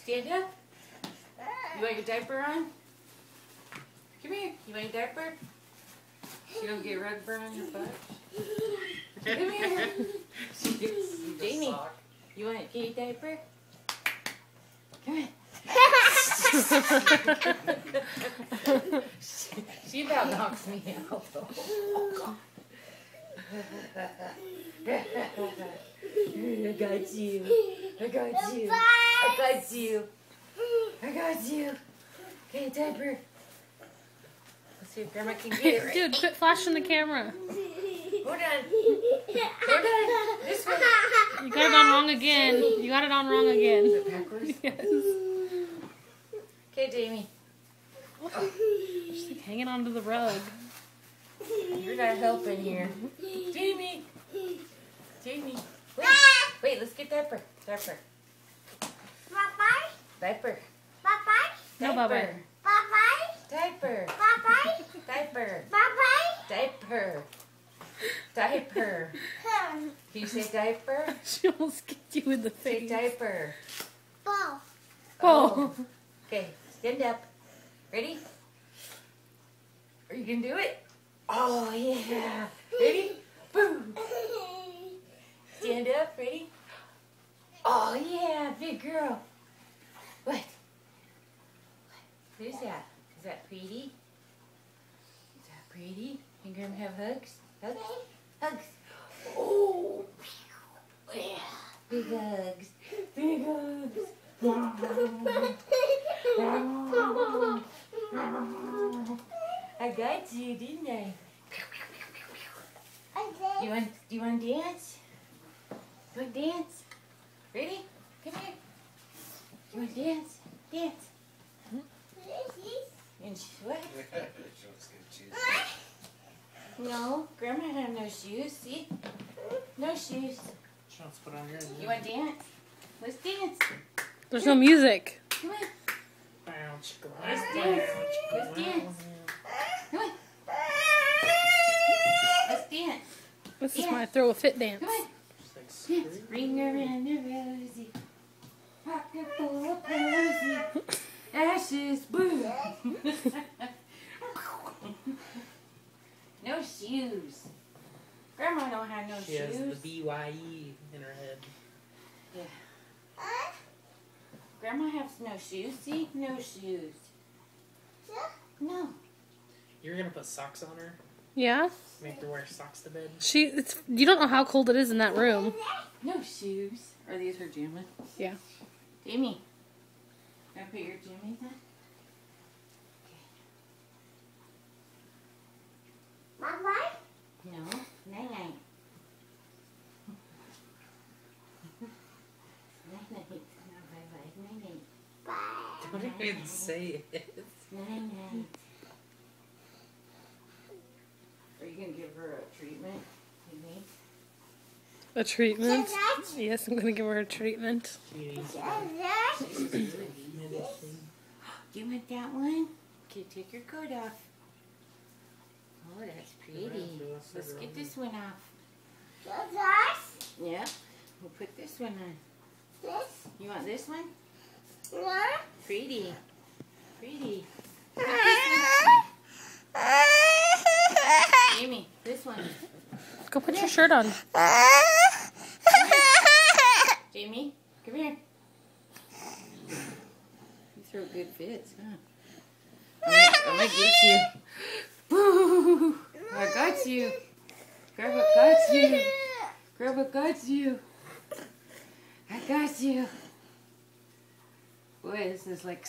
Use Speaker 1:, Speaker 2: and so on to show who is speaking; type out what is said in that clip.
Speaker 1: Stand up. You want your diaper on? Come here. You want your diaper? So you don't get rug burn on your butt? Come here. Jamie, you want your diaper? Come here. She about knocks me out though. I got you. I got you. I got you. I got you. Okay, diaper. Let's see if Grandma can get it right.
Speaker 2: Dude, quit flashing the camera.
Speaker 1: Hold on. Hold on. This one.
Speaker 2: You got it on wrong again. You got it on wrong again.
Speaker 1: Is it backwards?
Speaker 2: Yes.
Speaker 1: Okay, Jamie.
Speaker 2: She's like hanging onto the rug.
Speaker 1: You're not helping here. Jamie. Jamie. Wait. Wait, let's get diaper. Diaper. Diaper.
Speaker 2: No, Bubba.
Speaker 1: Diaper. Diaper. Diaper. Diaper. Can you say diaper?
Speaker 2: She almost kicked you in the
Speaker 1: Say
Speaker 2: face.
Speaker 1: diaper.
Speaker 2: Oh.
Speaker 1: Okay, stand up. Ready? Are you gonna do it? Oh yeah. Ready? Boom. Stand up. Ready? Oh yeah, big girl. What? What is that? Is that pretty? Is that pretty? Can Grandma have hugs? Hugs? Hugs. Oh. Yeah. Big hugs. Big hugs. I got you, didn't I? Do you want to dance? You want to dance? Ready? Come here. You want to dance? Dance. And what? No, Grandma had no shoes. See? No shoes.
Speaker 3: She wants to put on yours.
Speaker 1: You want to dance? Let's dance.
Speaker 2: There's no music.
Speaker 1: Come on.
Speaker 3: Let's
Speaker 1: Let's dance. Let's dance. Come on. Let's dance.
Speaker 2: This is my throw a fit dance.
Speaker 1: Come on. Dance. Ring around the rosy. Pocket full of posy. Ashes, boom. No shoes. Grandma don't have no
Speaker 3: She has
Speaker 1: shoes.
Speaker 3: the BYE in her head.
Speaker 1: Yeah. Grandma has no shoes. See? No shoes. No.
Speaker 3: You're gonna put socks on her?
Speaker 2: Yeah?
Speaker 3: Make her wear socks to bed?
Speaker 2: You don't know how cold it is in that room.
Speaker 1: No shoes. Are these her jammies?
Speaker 2: Yeah.
Speaker 1: Jamie. Can I put your jammies on? No. Night night. Night night. No, bye bye. Night night.
Speaker 3: Don't even say it.
Speaker 1: Night night. Are you going to give her a treatment? You think?
Speaker 2: A treatment? Yes, I'm going to give her a treatment.
Speaker 1: Do you want that one? Okay, take your coat off. Oh, that's pretty. Let's get this one off. Yeah. We'll put this one on. You want this one? Pretty. Pretty. Put this one. Amy, this one.
Speaker 2: Go put your shirt on.
Speaker 1: Jamie, come here. You throw good fits, huh? I'm gonna get you. Boo! I got you. Grandma got you. Grandma got you. I got you. Boy, this is like